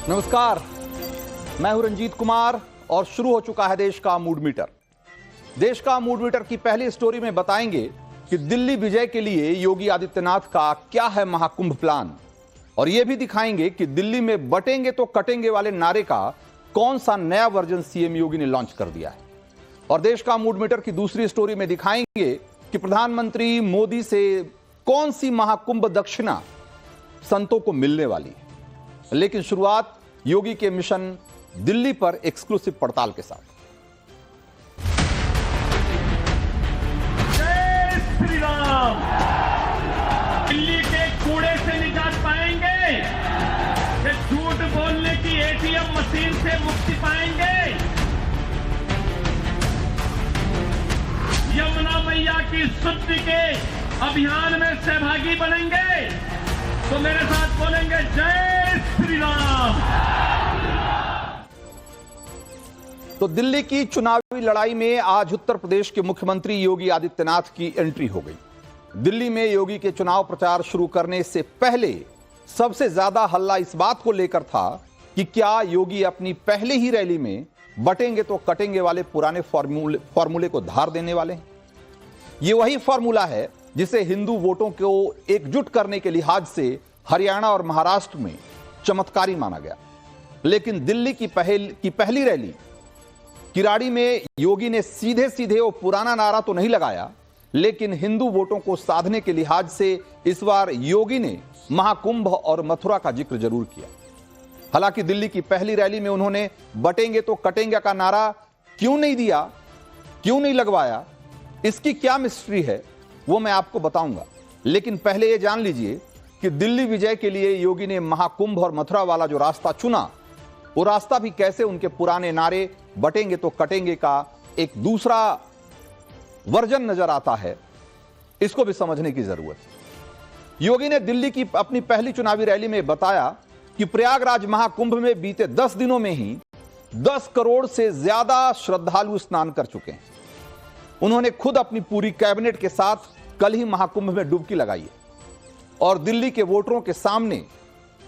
नमस्कार, मैं हूं रंजीत कुमार और शुरू हो चुका है देश का मूड मीटर। देश का मूड मीटर की पहली स्टोरी में बताएंगे कि दिल्ली विजय के लिए योगी आदित्यनाथ का क्या है महाकुंभ प्लान, और यह भी दिखाएंगे कि दिल्ली में बटेंगे तो कटेंगे वाले नारे का कौन सा नया वर्जन सीएम योगी ने लॉन्च कर दिया है। और देश का मूड मीटर की दूसरी स्टोरी में दिखाएंगे कि प्रधानमंत्री मोदी से कौन सी महाकुंभ दक्षिणा संतों को मिलने वाली है। लेकिन शुरुआत योगी के मिशन दिल्ली पर एक्सक्लूसिव पड़ताल के साथ। जय श्री राम। दिल्ली के कूड़े से निजात पाएंगे, ये झूठ बोलने की एटीएम मशीन से मुक्ति पाएंगे, यमुना मैया की शुद्धि के अभियान में सहभागी बनेंगे तो मेरे साथ बोलेंगे जय श्री राम। तो दिल्ली की चुनावी लड़ाई में आज उत्तर प्रदेश के मुख्यमंत्री योगी आदित्यनाथ की एंट्री हो गई। दिल्ली में योगी के चुनाव प्रचार शुरू करने से पहले सबसे ज्यादा हल्ला इस बात को लेकर था कि क्या योगी अपनी पहले ही रैली में बटेंगे तो कटेंगे वाले पुराने फॉर्मूले को धार देने वाले हैं। यह वही फॉर्मूला है जिसे हिंदू वोटों को एकजुट करने के लिहाज से हरियाणा और महाराष्ट्र में चमत्कारी माना गया। लेकिन दिल्ली की पहली रैली किराड़ी में योगी ने सीधे सीधे वो पुराना नारा तो नहीं लगाया, लेकिन हिंदू वोटों को साधने के लिहाज से इस बार योगी ने महाकुंभ और मथुरा का जिक्र जरूर किया। हालांकि दिल्ली की पहली रैली में उन्होंने बटेंगे तो कटेंगे का नारा क्यों नहीं दिया, क्यों नहीं लगवाया, इसकी क्या मिस्ट्री है वो मैं आपको बताऊंगा। लेकिन पहले यह जान लीजिए कि दिल्ली विजय के लिए योगी ने महाकुंभ और मथुरा वाला जो रास्ता चुना, वो रास्ता भी कैसे उनके पुराने नारे बटेंगे तो कटेंगे का एक दूसरा वर्जन नजर आता है, इसको भी समझने की जरूरत है। योगी ने दिल्ली की अपनी पहली चुनावी रैली में बताया कि प्रयागराज महाकुंभ में बीते 10 दिनों में ही 10 करोड़ से ज्यादा श्रद्धालु स्नान कर चुके हैं। उन्होंने खुद अपनी पूरी कैबिनेट के साथ कल ही महाकुंभ में डुबकी लगाई है और दिल्ली के वोटरों के सामने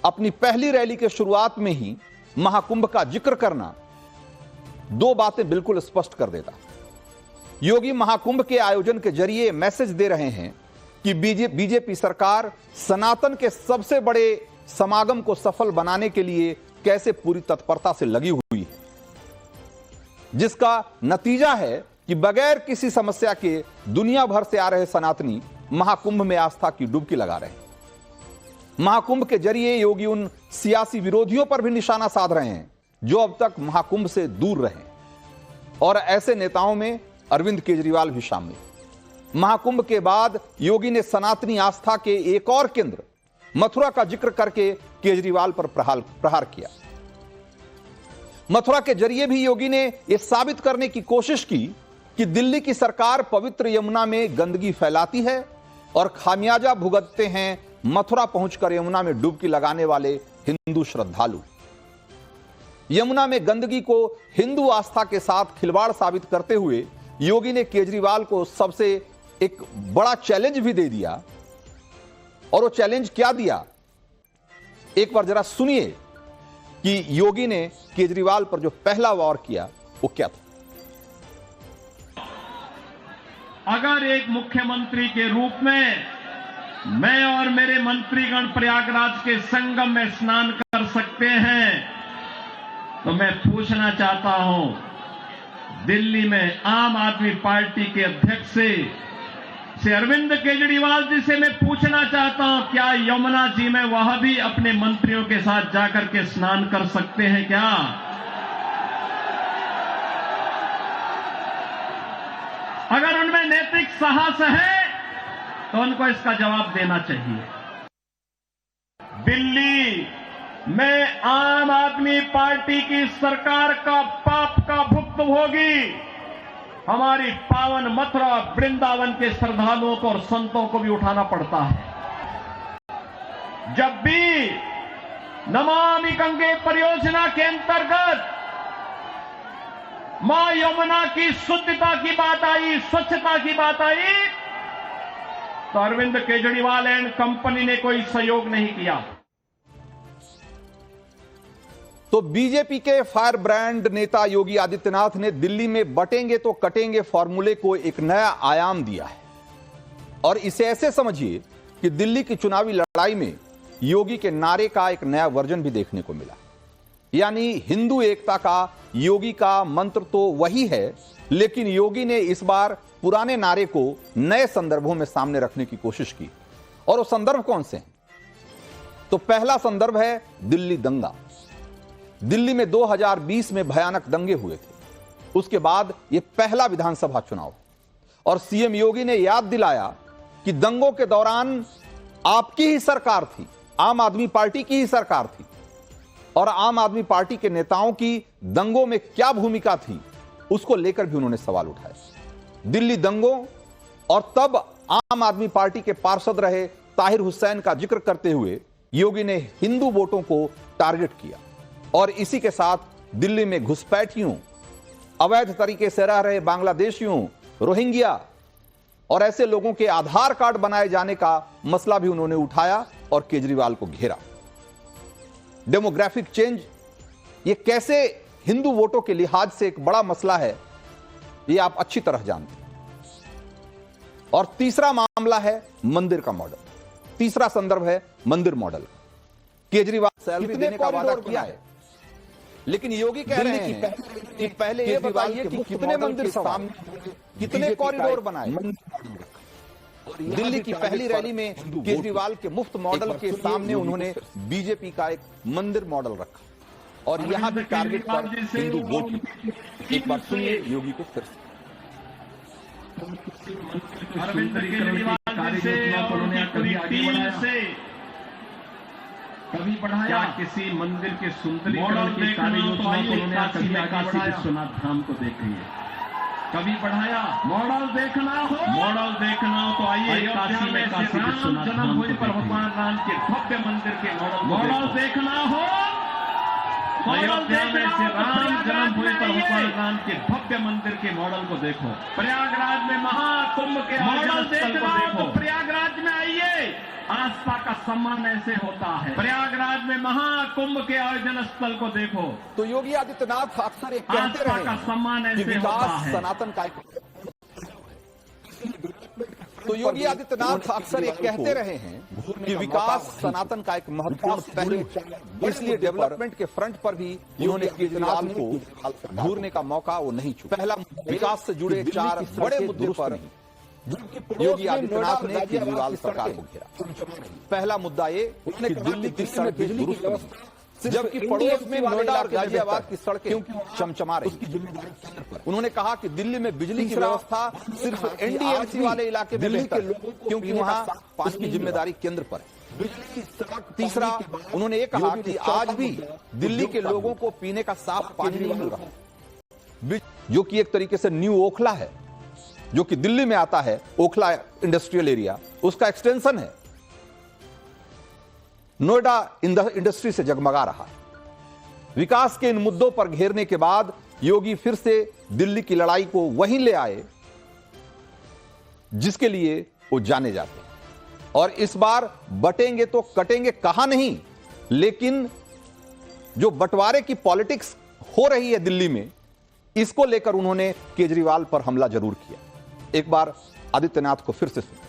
अपनी पहली रैली के शुरुआत में ही महाकुंभ का जिक्र करना दो बातें बिल्कुल स्पष्ट कर देता। योगी महाकुंभ के आयोजन के जरिए मैसेज दे रहे हैं कि बीजेपी सरकार सनातन के सबसे बड़े समागम को सफल बनाने के लिए कैसे पूरी तत्परता से लगी हुई है, जिसका नतीजा है कि बगैर किसी समस्या के दुनिया भर से आ रहे सनातनी महाकुंभ में आस्था की डुबकी लगा रहे हैं। महाकुंभ के जरिए योगी उन सियासी विरोधियों पर भी निशाना साध रहे हैं जो अब तक महाकुंभ से दूर रहे, और ऐसे नेताओं में अरविंद केजरीवाल भी शामिल। महाकुंभ के बाद योगी ने सनातनी आस्था के एक और केंद्र मथुरा का जिक्र करके केजरीवाल पर प्रहार किया। मथुरा के जरिए भी योगी ने यह साबित करने की कोशिश की कि दिल्ली की सरकार पवित्र यमुना में गंदगी फैलाती है और खामियाजा भुगतते हैं मथुरा पहुंचकर यमुना में डुबकी लगाने वाले हिंदू श्रद्धालु। यमुना में गंदगी को हिंदू आस्था के साथ खिलवाड़ साबित करते हुए योगी ने केजरीवाल को सबसे एक बड़ा चैलेंज भी दे दिया। और वो चैलेंज क्या दिया, एक बार जरा सुनिए कि योगी ने केजरीवाल पर जो पहला वार किया वो क्या था। अगर एक मुख्यमंत्री के रूप में मैं और मेरे मंत्रीगण प्रयागराज के संगम में स्नान कर सकते हैं, तो मैं पूछना चाहता हूं दिल्ली में आम आदमी पार्टी के अध्यक्ष से अरविंद केजरीवाल जी से मैं पूछना चाहता हूं, क्या यमुना जी में वह भी अपने मंत्रियों के साथ जाकर के स्नान कर सकते हैं क्या? अगर उनमें नैतिक साहस है तो उनको इसका जवाब देना चाहिए। दिल्ली में आम आदमी पार्टी की सरकार का पाप का भुक्तभोगी हमारी पावन मथुरा वृंदावन के श्रद्धालुओं को और संतों को भी उठाना पड़ता है। जब भी नमामि गंगे परियोजना के अंतर्गत मां यमुना की शुद्धता की बात आई, स्वच्छता की बात आई, तो अरविंद केजरीवाल एंड कंपनी ने कोई सहयोग नहीं किया। तो बीजेपी के फायर ब्रांड नेता योगी आदित्यनाथ ने दिल्ली में बटेंगे तो कटेंगे फॉर्मूले को एक नया आयाम दिया है। और इसे ऐसे समझिए कि दिल्ली की चुनावी लड़ाई में योगी के नारे का एक नया वर्जन भी देखने को मिला। यानी हिंदू एकता का योगी का मंत्र तो वही है, लेकिन योगी ने इस बार पुराने नारे को नए संदर्भों में सामने रखने की कोशिश की। और वो संदर्भ कौन से हैं? तो पहला संदर्भ है दिल्ली दंगा। दिल्ली में 2020 में भयानक दंगे हुए थे। उसके बाद यह पहला विधानसभा चुनाव और सीएम योगी ने याद दिलाया कि दंगों के दौरान आपकी ही सरकार थी, आम आदमी पार्टी की ही सरकार थी, और आम आदमी पार्टी के नेताओं की दंगों में क्या भूमिका थी उसको लेकर भी उन्होंने सवाल उठाए। दिल्ली दंगों और तब आम आदमी पार्टी के पार्षद रहे ताहिर हुसैन का जिक्र करते हुए योगी ने हिंदू वोटों को टारगेट किया और इसी के साथ दिल्ली में घुसपैठियों, अवैध तरीके से रह रहे बांग्लादेशियों, रोहिंग्या और ऐसे लोगों के आधार कार्ड बनाए जाने का मसला भी उन्होंने उठाया और केजरीवाल को घेरा। डेमोग्राफिक चेंज ये कैसे हिंदू वोटों के लिहाज से एक बड़ा मसला है, ये आप अच्छी तरह जानते हैं। और तीसरा मामला है मंदिर का मॉडल। तीसरा संदर्भ है मंदिर मॉडल। केजरीवाल सैलरी देने का वादा किया है, लेकिन योगी कह रहे हैं कि पहले ये बताइए कि कितने मंदिर सामने, कितने कॉरिडोर बनाए। दिल्ली की पहली रैली में केजरीवाल के मुफ्त मॉडल के सामने उन्होंने बीजेपी का एक मंदिर मॉडल रखा और यहां भी टारगेट पर हिंदू वोट। एक बार सुनिए योगी को फिर से। अरविंद केजरीवाल से उन्होंने पूरी टीम से कभी बढ़ाया किसी मंदिर के सुंदरीकरण की कार्य योजना को उन्होंने कभी काशी विश्वनाथ धाम को देखिए, कभी बढ़ाया। मॉडल देखना हो तो आइए काशी में काशी विश्वनाथ जन्मभूमि पर भगवान राम के भव्य मंदिर के मॉडल देखना हो। अयोध्या में से राम जन्मभूमि पर भगवान राम के भव्य मंदिर के मॉडल को देखो। प्रयागराज में महाकुंभ के मॉडल देखना हो तो प्रयागराज में आइए, आस्था का सम्मान ऐसे होता है। प्रयागराज में महाकुंभ के आयोजन स्थल को देखो। तो योगी आदित्यनाथ अक्सर एक कहते रहे का सम्मान ऐसे होता है। सनातन का तो योगी आदित्यनाथ अक्सर एक कहते रहे हैं कि विकास सनातन का एक महत्वपूर्ण पहलू है, इसलिए डेवलपमेंट के फ्रंट पर भी उन्होंने केजरीवाल को घूरने का मौका वो नहीं छूटा। पहला विकास से जुड़े 4 बड़े मुद्दों पर योगी आदित्यनाथ ने केजरीवाल सरकार को घेरा। पहला मुद्दा ये कि दिल्ली की सड़कें दुरुस्त नहीं, जबकि पड़ोस में नोएडा और गाजियाबाद की सड़कें चमचमा रही। उन्होंने कहा कि दिल्ली में बिजली की व्यवस्था सिर्फ एनडीएमसी वाले इलाके में बेहतर है, क्योंकि वहां उसकी जिम्मेदारी केंद्र पर है। तीसरा, उन्होंने ये कहा कि आज भी दिल्ली के लोगों को पीने का साफ पानी नहीं मिल रहा, जो कि एक तरीके से न्यू ओखला है, जो कि दिल्ली में आता है। ओखला इंडस्ट्रियल एरिया उसका एक्सटेंशन है। नोएडा इंडस्ट्री से जगमगा रहा। विकास के इन मुद्दों पर घेरने के बाद योगी फिर से दिल्ली की लड़ाई को वहीं ले आए जिसके लिए वो जाने जाते हैं। और इस बार बटेंगे तो कटेंगे कहा नहीं, लेकिन जो बंटवारे की पॉलिटिक्स हो रही है दिल्ली में, इसको लेकर उन्होंने केजरीवाल पर हमला जरूर किया। एक बार आदित्यनाथ को फिर से सुनिए।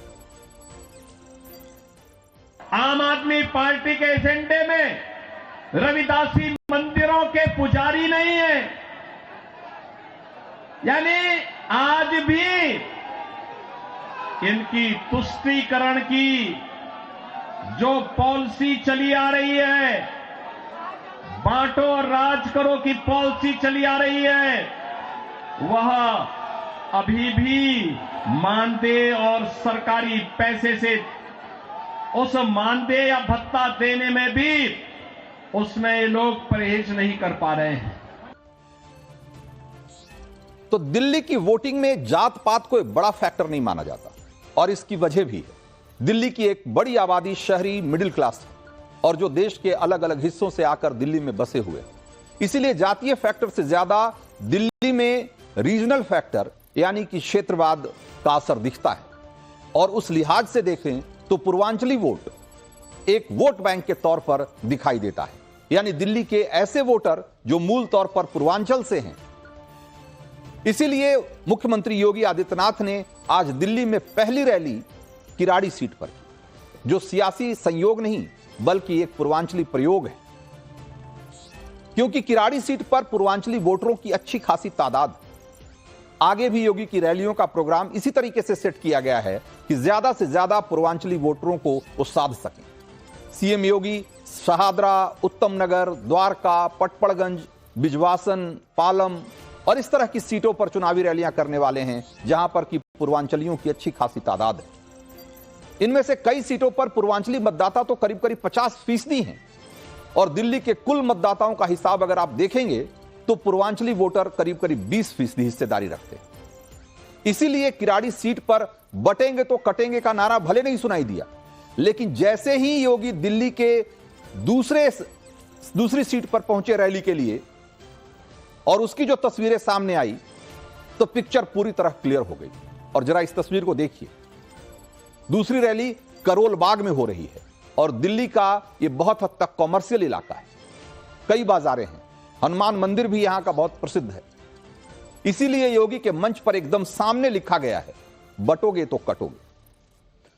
आम आदमी पार्टी के एजेंडे में रविदासी मंदिरों के पुजारी नहीं है। यानी आज भी इनकी तुष्टीकरण की जो पॉलिसी चली आ रही है, बांटो और राज करो की पॉलिसी चली आ रही है, वह अभी भी मानदेय और सरकारी पैसे से उस मानदेय या भत्ता देने में भी उसमें ये लोग परहेज नहीं कर पा रहे हैं। तो दिल्ली की वोटिंग में जात पात को एक बड़ा फैक्टर नहीं माना जाता और इसकी वजह भी है। दिल्ली की एक बड़ी आबादी शहरी मिडिल क्लास है और जो देश के अलग अलग हिस्सों से आकर दिल्ली में बसे हुए, इसीलिए जातीय फैक्टर से ज्यादा दिल्ली में रीजनल फैक्टर यानी कि क्षेत्रवाद का असर दिखता है। और उस लिहाज से देखें तो पूर्वांचली वोट एक वोट बैंक के तौर पर दिखाई देता है। यानी दिल्ली के ऐसे वोटर जो मूल तौर पर पूर्वांचल से हैं। इसीलिए मुख्यमंत्री योगी आदित्यनाथ ने आज दिल्ली में पहली रैली किराड़ी सीट पर की, जो सियासी संयोग नहीं बल्कि एक पूर्वांचली प्रयोग है, क्योंकि किराड़ी सीट पर पूर्वांचली वोटरों की अच्छी खासी तादाद। आगे भी योगी की रैलियों का प्रोग्राम इसी तरीके से सेट किया गया है कि ज्यादा से ज्यादा पूर्वांचली वोटरों को वो साध सकें। सीएम योगी शहादरा, उत्तम नगर, द्वारका, पटपड़गंज, बिजवासन, पालम और इस तरह की सीटों पर चुनावी रैलियां करने वाले हैं, जहां पर की पूर्वांचलियों की अच्छी खासी तादाद है। इनमें से कई सीटों पर पूर्वांचली मतदाता तो करीब करीब 50% हैं, और दिल्ली के कुल मतदाताओं का हिसाब अगर आप देखेंगे तो पूर्वांचली वोटर करीब करीब 20% हिस्सेदारी रखते हैं। इसीलिए किराड़ी सीट पर बटेंगे तो कटेंगे का नारा भले नहीं सुनाई दिया, लेकिन जैसे ही योगी दिल्ली के दूसरी सीट पर पहुंचे रैली के लिए और उसकी जो तस्वीरें सामने आई तो पिक्चर पूरी तरह क्लियर हो गई। और जरा इस तस्वीर को देखिए। दूसरी रैली करोल बाग में हो रही है और दिल्ली का यह बहुत हद तक कॉमर्शियल इलाका है, कई बाजारें हैं, हनुमान मंदिर भी यहां का बहुत प्रसिद्ध है। इसीलिए योगी के मंच पर एकदम सामने लिखा गया है, बटोगे तो कटोगे।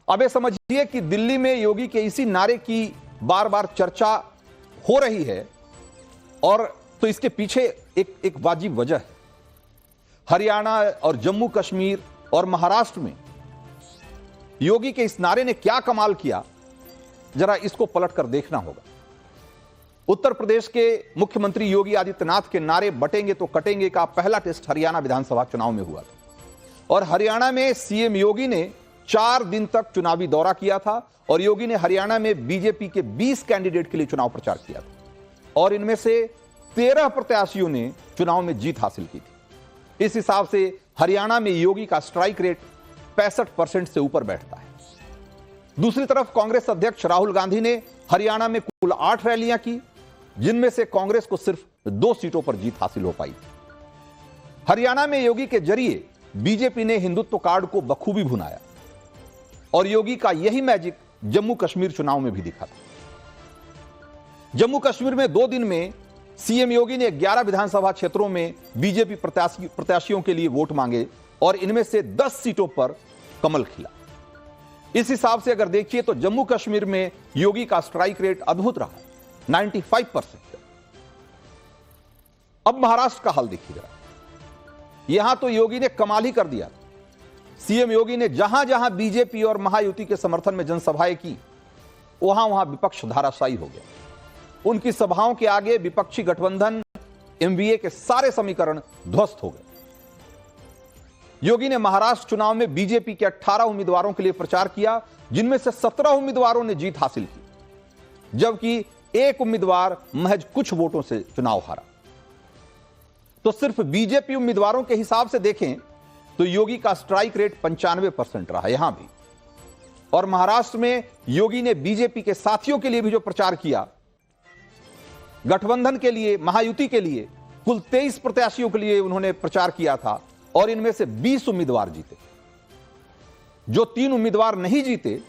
अब ये समझिए कि दिल्ली में योगी के इसी नारे की बार बार चर्चा हो रही है, और तो इसके पीछे एक वाजिब वजह है। हरियाणा और जम्मू कश्मीर और महाराष्ट्र में योगी के इस नारे ने क्या कमाल किया, जरा इसको पलट कर देखना होगा। उत्तर प्रदेश के मुख्यमंत्री योगी आदित्यनाथ के नारे बटेंगे तो कटेंगे का पहला टेस्ट हरियाणा विधानसभा चुनाव में हुआ था, और हरियाणा में सीएम योगी ने 4 दिन तक चुनावी दौरा किया था, और योगी ने हरियाणा में बीजेपी के 20 कैंडिडेट के लिए चुनाव प्रचार किया था, और इनमें से 13 प्रत्याशियों ने चुनाव में जीत हासिल की थी। इस हिसाब से हरियाणा में योगी का स्ट्राइक रेट 65% से ऊपर बैठता है। दूसरी तरफ कांग्रेस अध्यक्ष राहुल गांधी ने हरियाणा में कुल 8 रैलियां की, जिनमें से कांग्रेस को सिर्फ 2 सीटों पर जीत हासिल हो पाई थी। हरियाणा में योगी के जरिए बीजेपी ने हिंदुत्व कार्ड को बखूबी भुनाया, और योगी का यही मैजिक जम्मू कश्मीर चुनाव में भी दिखा था। जम्मू कश्मीर में 2 दिन में सीएम योगी ने 11 विधानसभा क्षेत्रों में बीजेपी प्रत्याशियों के लिए वोट मांगे, और इनमें से 10 सीटों पर कमल खिला। इस हिसाब से अगर देखिए तो जम्मू कश्मीर में योगी का स्ट्राइक रेट अद्भुत रहा, 95%। अब महाराष्ट्र का हाल देखिए जरा। यहां तो योगी ने कमाल ही कर दिया। सीएम योगी ने जहां जहां बीजेपी और महायुति के समर्थन में जनसभाएं की, वहां वहां विपक्ष धाराशायी हो गया। उनकी सभाओं के आगे विपक्षी गठबंधन एमवीए के सारे समीकरण ध्वस्त हो गए। योगी ने महाराष्ट्र चुनाव में बीजेपी के 18 उम्मीदवारों के लिए प्रचार किया, जिनमें से 17 उम्मीदवारों ने जीत हासिल की, जबकि एक उम्मीदवार महज कुछ वोटों से चुनाव हारा। तो सिर्फ बीजेपी उम्मीदवारों के हिसाब से देखें तो योगी का स्ट्राइक रेट 95% रहा यहां भी। और महाराष्ट्र में योगी ने बीजेपी के साथियों के लिए भी जो प्रचार किया, गठबंधन के लिए, महायुति के लिए कुल 23 प्रत्याशियों के लिए उन्होंने प्रचार किया था, और इनमें से 20 उम्मीदवार जीते। जो 3 उम्मीदवार नहीं जीते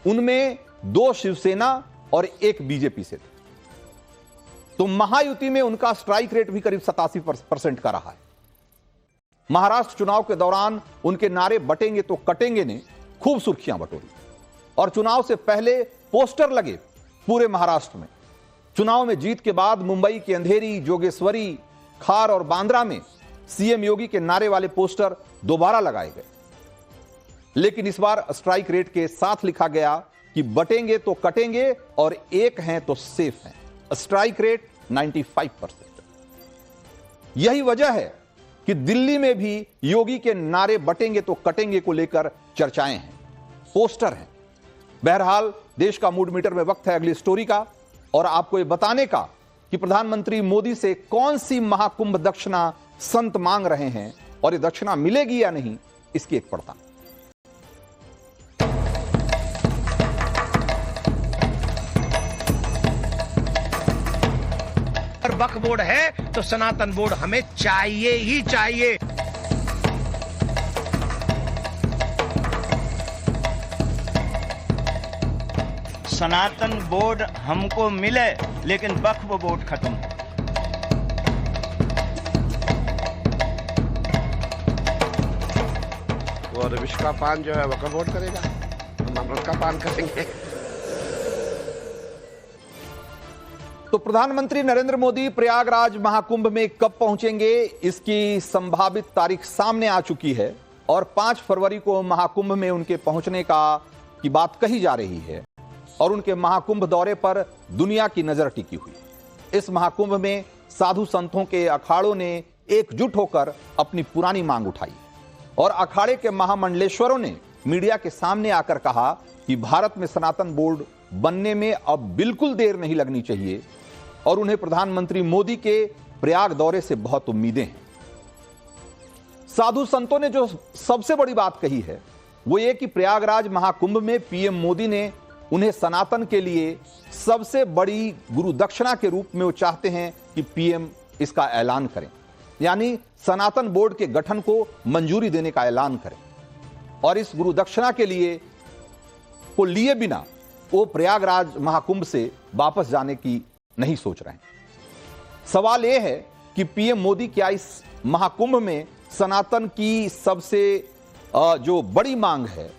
उनमें 2 शिवसेना और 1 बीजेपी से थे। तो महायुति में उनका स्ट्राइक रेट भी करीब 87% का रहा है। महाराष्ट्र चुनाव के दौरान उनके नारे बटेंगे तो कटेंगे ने खूब सुर्खियां बटोरी, और चुनाव से पहले पोस्टर लगे पूरे महाराष्ट्र में। चुनाव में जीत के बाद मुंबई के अंधेरी, जोगेश्वरी, खार और बांद्रा में सीएम योगी के नारे वाले पोस्टर दोबारा लगाए गए, लेकिन इस बार स्ट्राइक रेट के साथ लिखा गया कि बटेंगे तो कटेंगे और एक हैं तो सेफ हैं। Strike rate 95%। यही वजह है कि दिल्ली में भी योगी के नारे बटेंगे तो कटेंगे को लेकर चर्चाएं हैं, पोस्टर हैं। बहरहाल देश का मूड मीटर में वक्त है अगली स्टोरी का, और आपको यह बताने का कि प्रधानमंत्री मोदी से कौन सी महाकुंभ दक्षिणा संत मांग रहे हैं, और ये दक्षिणा मिलेगी या नहीं, इसकी एक पड़ताल। अगर वक्फ बोर्ड है तो सनातन बोर्ड हमें चाहिए ही चाहिए। सनातन बोर्ड हमको मिले लेकिन वक्फ बोर्ड खत्म हो। और विश्व का पान जो है वक्फ बोर्ड करेगा, हम अमृत का पान करेंगे। तो प्रधानमंत्री नरेंद्र मोदी प्रयागराज महाकुंभ में कब पहुंचेंगे, इसकी संभावित तारीख सामने आ चुकी है और 5 फरवरी को महाकुंभ में उनके पहुंचने की बात कही जा रही है और उनके महाकुंभ दौरे पर दुनिया की नजर टिकी हुई। इस महाकुंभ में साधु संतों के अखाड़ों ने एकजुट होकर अपनी पुरानी मांग उठाई और अखाड़े के महामंडलेश्वरों ने मीडिया के सामने आकर कहा कि भारत में सनातन बोर्ड बनने में अब बिल्कुल देर नहीं लगनी चाहिए और उन्हें प्रधानमंत्री मोदी के प्रयाग दौरे से बहुत उम्मीदें हैं। साधु संतों ने जो सबसे बड़ी बात कही है वो ये कि प्रयागराज महाकुंभ में पीएम मोदी ने उन्हें सनातन के लिए सबसे बड़ी गुरु दक्षिणा के रूप में वो चाहते हैं कि पीएम इसका ऐलान करें, यानी सनातन बोर्ड के गठन को मंजूरी देने का ऐलान करें और इस गुरु दक्षिणा के लिए बिना वो प्रयागराज महाकुंभ से वापस जाने की नहीं सोच रहे हैं। सवाल यह है कि पीएम मोदी क्या इस महाकुंभ में सनातन की सबसे जो बड़ी मांग है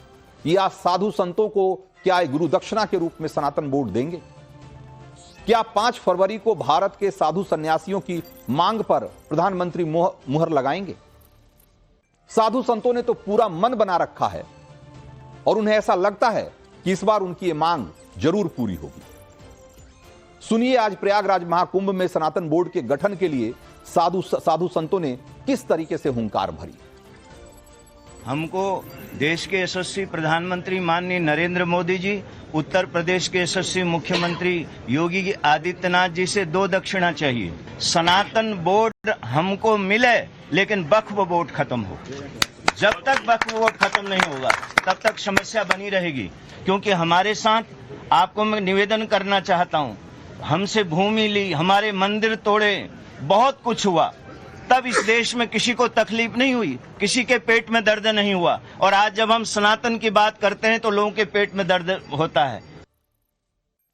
या साधु संतों को क्या गुरु दक्षिणा के रूप में सनातन बोर्ड देंगे? क्या 5 फरवरी को भारत के साधु सन्यासियों की मांग पर प्रधानमंत्री मुहर लगाएंगे? साधु संतों ने तो पूरा मन बना रखा है और उन्हें ऐसा लगता है कि इस बार उनकी ये मांग जरूर पूरी होगी। सुनिए आज प्रयागराज महाकुंभ में सनातन बोर्ड के गठन के लिए साधु संतों ने किस तरीके से हुंकार भरी। हमको देश के यशस्वी प्रधानमंत्री माननीय नरेंद्र मोदी जी, उत्तर प्रदेश के यशस्वी मुख्यमंत्री योगी आदित्यनाथ जी से 2 दक्षिणा चाहिए। सनातन बोर्ड हमको मिले लेकिन वक्फ बोर्ड खत्म हो। जब तक वक्फ बोर्ड खत्म नहीं होगा तब तक समस्या बनी रहेगी, क्योंकि हमारे साथ आपको मैं निवेदन करना चाहता हूं, हमसे भूमि ली, हमारे मंदिर तोड़े, बहुत कुछ हुआ, तब इस देश में किसी को तकलीफ नहीं हुई, किसी के पेट में दर्द नहीं हुआ। और आज जब हम सनातन की बात करते हैं तो लोगों के पेट में दर्द होता है।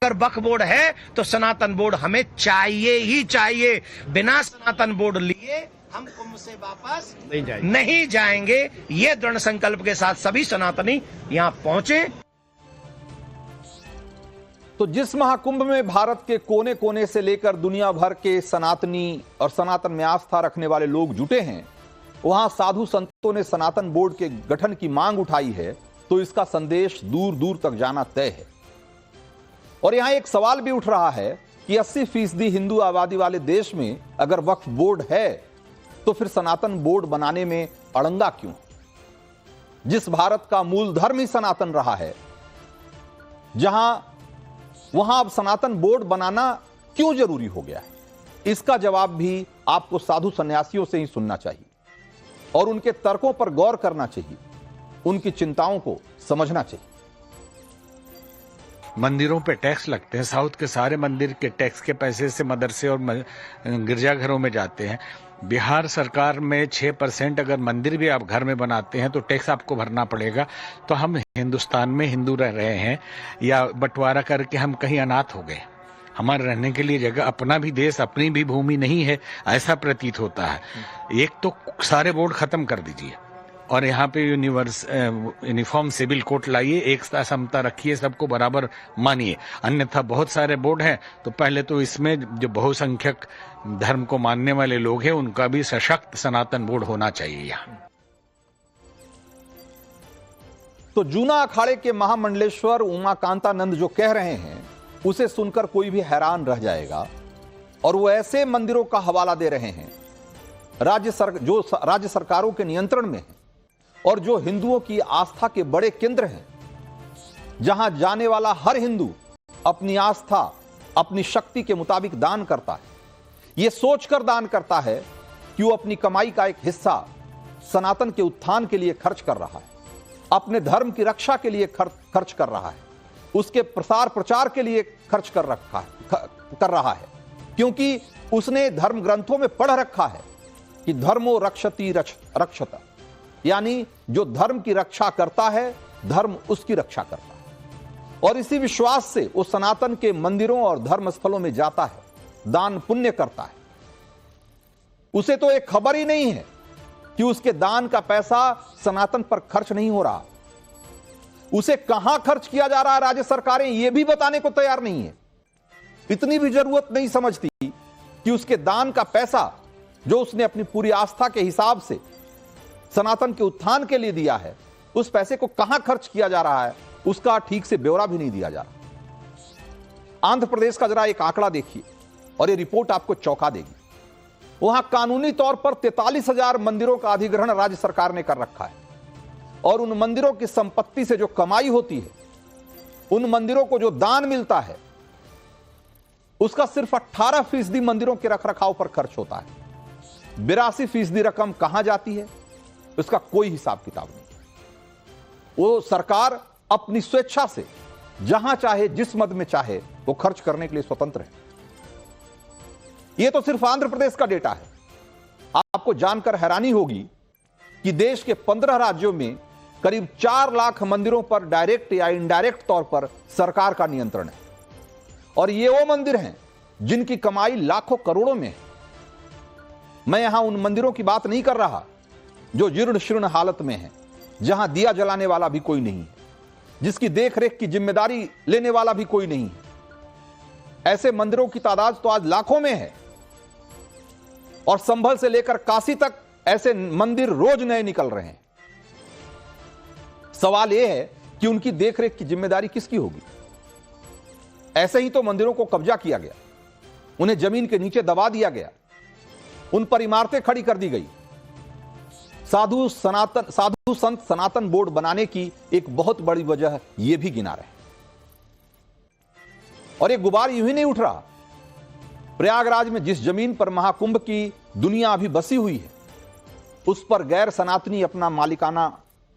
अगर वक्फ बोर्ड है तो सनातन बोर्ड हमें चाहिए ही चाहिए। बिना सनातन बोर्ड लिए हम कुंभ से वापस नहीं जाएंगे। ये दृढ़ संकल्प के साथ सभी सनातनी यहां पहुंचे। तो जिस महाकुंभ में भारत के कोने कोने से लेकर दुनिया भर के सनातनी और सनातन में आस्था रखने वाले लोग जुटे हैं, वहां साधु संतों ने सनातन बोर्ड के गठन की मांग उठाई है, तो इसका संदेश दूर दूर तक जाना तय है। और यहां एक सवाल भी उठ रहा है कि 80% हिंदू आबादी वाले देश में अगर वक्फ बोर्ड है तो फिर सनातन बोर्ड बनाने में अड़ंगा क्यों? जिस भारत का मूल धर्म ही सनातन रहा है, वहां अब सनातन बोर्ड बनाना क्यों जरूरी हो गया है? इसका जवाब भी आपको साधु सन्यासियों से ही सुनना चाहिए और उनके तर्कों पर गौर करना चाहिए, उनकी चिंताओं को समझना चाहिए। मंदिरों पे टैक्स लगते हैं, साउथ के सारे मंदिर के टैक्स के पैसे से मदरसे और गिरजाघरों में जाते हैं। बिहार सरकार में 6% अगर मंदिर भी आप घर में बनाते हैं तो टैक्स आपको भरना पड़ेगा। तो हम हिंदुस्तान में हिंदू रह रहे हैं या बंटवारा करके हम कहीं अनाथ हो गए? हमारे रहने के लिए जगह, अपना भी देश, अपनी भी भूमि नहीं है, ऐसा प्रतीत होता है। एक तो सारे बोर्ड खत्म कर दीजिए और यहाँ पे यूनिफॉर्म सिविल कोड लाइए, एक समता रखिए, सबको बराबर मानिए। अन्यथा बहुत सारे बोर्ड हैं, तो पहले तो इसमें जो बहुसंख्यक धर्म को मानने वाले लोग हैं उनका भी सशक्त सनातन बोर्ड होना चाहिए यहाँ। तो जूना अखाड़े के महामंडलेश्वर उमाकांतानंद जो कह रहे हैं उसे सुनकर कोई भी हैरान रह जाएगा। और वो ऐसे मंदिरों का हवाला दे रहे हैं जो राज्य सरकारों के नियंत्रण में है और जो हिंदुओं की आस्था के बड़े केंद्र हैं, जहां जाने वाला हर हिंदू अपनी आस्था, अपनी शक्ति के मुताबिक दान करता है। यह सोचकर दान करता है कि वो अपनी कमाई का एक हिस्सा सनातन के उत्थान के लिए खर्च कर रहा है, अपने धर्म की रक्षा के लिए खर्च कर रहा है, उसके प्रसार प्रचार के लिए खर्च कर रहा है, क्योंकि उसने धर्म ग्रंथों में पढ़ रखा है कि धर्मो रक्षति रक्षता, यानी जो धर्म की रक्षा करता है धर्म उसकी रक्षा करता है। और इसी विश्वास से वो सनातन के मंदिरों और धर्म स्थलों में जाता है, दान पुण्य करता है। उसे तो एक खबर ही नहीं है कि उसके दान का पैसा सनातन पर खर्च नहीं हो रहा। उसे कहां खर्च किया जा रहा है राज्य सरकारें यह भी बताने को तैयार नहीं है। इतनी भी जरूरत नहीं समझती कि उसके दान का पैसा जो उसने अपनी पूरी आस्था के हिसाब से सनातन के उत्थान के लिए दिया है, उस पैसे को कहां खर्च किया जा रहा है उसका ठीक से ब्यौरा भी नहीं दिया जा रहा। आंध्र प्रदेश का जरा एक आंकड़ा देखिए और यह रिपोर्ट आपको चौंका देगी। वहां कानूनी तौर पर 43,000 मंदिरों का अधिग्रहण राज्य सरकार ने कर रखा है और उन मंदिरों की संपत्ति से जो कमाई होती है, उन मंदिरों को जो दान मिलता है, उसका सिर्फ 18% मंदिरों के रखरखाव पर खर्च होता है। 82% रकम कहां जाती है उसका कोई हिसाब किताब नहीं। वो सरकार अपनी स्वेच्छा से जहां चाहे जिस मद में चाहे वो खर्च करने के लिए स्वतंत्र है। यह तो सिर्फ आंध्र प्रदेश का डेटा है। आपको जानकर हैरानी होगी कि देश के 15 राज्यों में करीब 4 लाख मंदिरों पर डायरेक्ट या इनडायरेक्ट तौर पर सरकार का नियंत्रण है और ये वो मंदिर हैं जिनकी कमाई लाखों करोड़ों में है। मैं यहां उन मंदिरों की बात नहीं कर रहा जो जीर्ण शीर्ण हालत में है, जहां दिया जलाने वाला भी कोई नहीं है, जिसकी देखरेख की जिम्मेदारी लेने वाला भी कोई नहीं है। ऐसे मंदिरों की तादाद तो आज लाखों में है और संभल से लेकर काशी तक ऐसे मंदिर रोज नए निकल रहे हैं। सवाल यह है कि उनकी देखरेख की जिम्मेदारी किसकी होगी? ऐसे ही तो मंदिरों को कब्जा किया गया, उन्हें जमीन के नीचे दबा दिया गया, उन पर इमारतें खड़ी कर दी गई। साधु संत सनातन बोर्ड बनाने की एक बहुत बड़ी वजह यह भी गिना रहे। और यह गुबार यूं ही नहीं उठ रहा। प्रयागराज में जिस जमीन पर महाकुंभ की दुनिया अभी बसी हुई है, उस पर गैर सनातनी अपना मालिकाना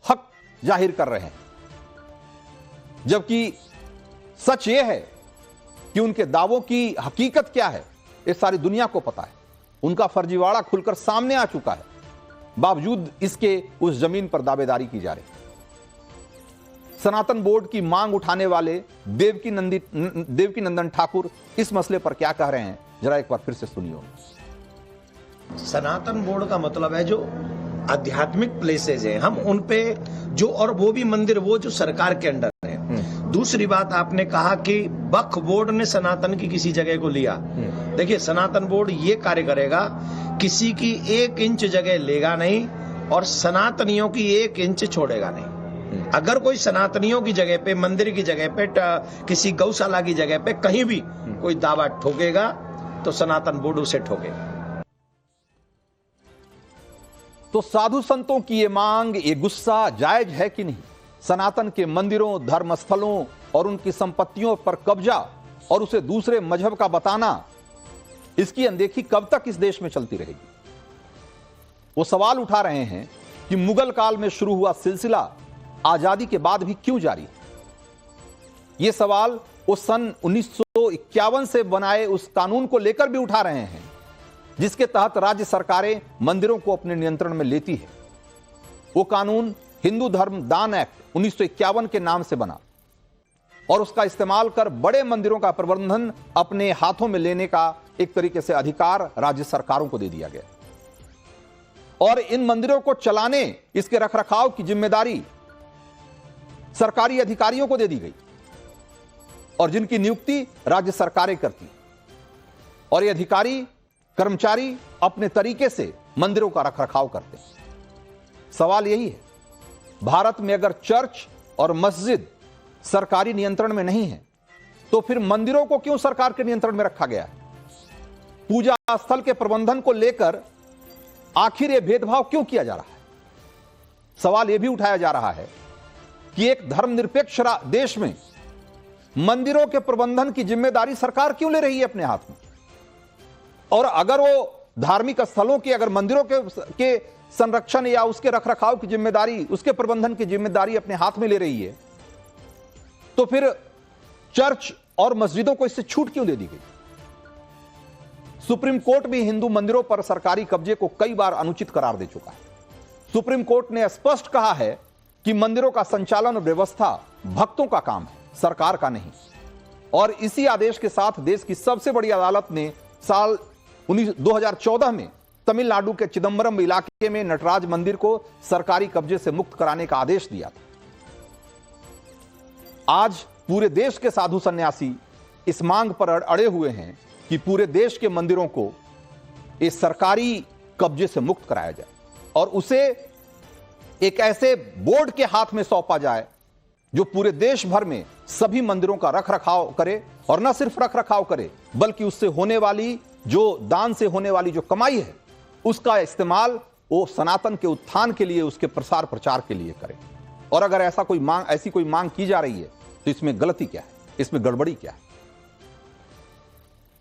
हक जाहिर कर रहे हैं, जबकि सच यह है कि उनके दावों की हकीकत क्या है ये सारी दुनिया को पता है। उनका फर्जीवाड़ा खुलकर सामने आ चुका है, बावजूद इसके उस जमीन पर दावेदारी की जा रही। सनातन बोर्ड की मांग उठाने वाले देवकी नंदन ठाकुर इस मसले पर क्या कह रहे हैं, जरा एक बार फिर से सुनिए। सनातन बोर्ड का मतलब है जो आध्यात्मिक प्लेसेस हैं, हम उन पे जो, और वो भी मंदिर वो जो सरकार के अंडर है। दूसरी बात आपने कहा कि वक्फ बोर्ड ने सनातन की किसी जगह को लिया। देखिए, सनातन बोर्ड ये कार्य करेगा, किसी की 1 इंच जगह लेगा नहीं और सनातनियों की 1 इंच छोड़ेगा नहीं। अगर कोई सनातनियों की जगह पे, मंदिर की जगह पे, किसी गौशाला की जगह पे कहीं भी कोई दावा ठोकेगा तो सनातन बोर्ड उसे ठोकेगा। तो साधु संतों की ये मांग, ये गुस्सा जायज है कि नहीं? सनातन के मंदिरों, धर्मस्थलों और उनकी संपत्तियों पर कब्जा और उसे दूसरे मजहब का बताना, इसकी अनदेखी कब तक इस देश में चलती रहेगी? वो सवाल उठा रहे हैं कि मुगल काल में शुरू हुआ सिलसिला आजादी के बाद भी क्यों जारी है। यह सवाल वो सन 1951 से बनाए उस कानून को लेकर भी उठा रहे हैं, जिसके तहत राज्य सरकारें मंदिरों को अपने नियंत्रण में लेती है। वो कानून हिंदू धर्म दान एक्ट 1951 के नाम से बना और उसका इस्तेमाल कर बड़े मंदिरों का प्रबंधन अपने हाथों में लेने का एक तरीके से अधिकार राज्य सरकारों को दे दिया गया और इन मंदिरों को चलाने, इसके रखरखाव की जिम्मेदारी सरकारी अधिकारियों को दे दी गई और जिनकी नियुक्ति राज्य सरकारें करती और ये अधिकारी कर्मचारी अपने तरीके से मंदिरों का रखरखाव करते हैं। सवाल यही है, भारत में अगर चर्च और मस्जिद सरकारी नियंत्रण में नहीं है तो फिर मंदिरों को क्यों सरकार के नियंत्रण में रखा गया है? पूजा स्थल के प्रबंधन को लेकर आखिर यह भेदभाव क्यों किया जा रहा है? सवाल यह भी उठाया जा रहा है कि एक धर्मनिरपेक्ष देश में मंदिरों के प्रबंधन की जिम्मेदारी सरकार क्यों ले रही है अपने हाथ में? और अगर वो धार्मिक स्थलों की, अगर मंदिरों के संरक्षण या उसके रखरखाव की जिम्मेदारी, उसके प्रबंधन की जिम्मेदारी अपने हाथ में ले रही है, तो फिर चर्च और मस्जिदों को इससे छूट क्यों दे दी गई? सुप्रीम कोर्ट भी हिंदू मंदिरों पर सरकारी कब्जे को कई बार अनुचित करार दे चुका है। सुप्रीम कोर्ट ने स्पष्ट कहा है कि मंदिरों का संचालन और व्यवस्था भक्तों का काम है सरकार का नहीं। और इसी आदेश के साथ देश की सबसे बड़ी अदालत ने साल 2014 में तमिलनाडु के चिदंबरम इलाके में नटराज मंदिर को सरकारी कब्जे से मुक्त कराने का आदेश दिया था। आज पूरे देश के साधु सन्यासी इस मांग पर अड़े हुए हैं कि पूरे देश के मंदिरों को इस सरकारी कब्जे से मुक्त कराया जाए और उसे एक ऐसे बोर्ड के हाथ में सौंपा जाए जो पूरे देश भर में सभी मंदिरों का रखरखाव करे, और न सिर्फ रखरखाव करे बल्कि उससे होने वाली जो दान से होने वाली जो कमाई है उसका इस्तेमाल वो सनातन के उत्थान के लिए, उसके प्रसार प्रचार के लिए करे। और अगर ऐसी कोई मांग की जा रही है तो इसमें गलती क्या है, इसमें गड़बड़ी क्या है?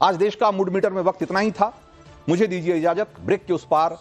आज देश का मूड मीटर में वक्त इतना ही था। मुझे दीजिए इजाजत। ब्रेक के उस पार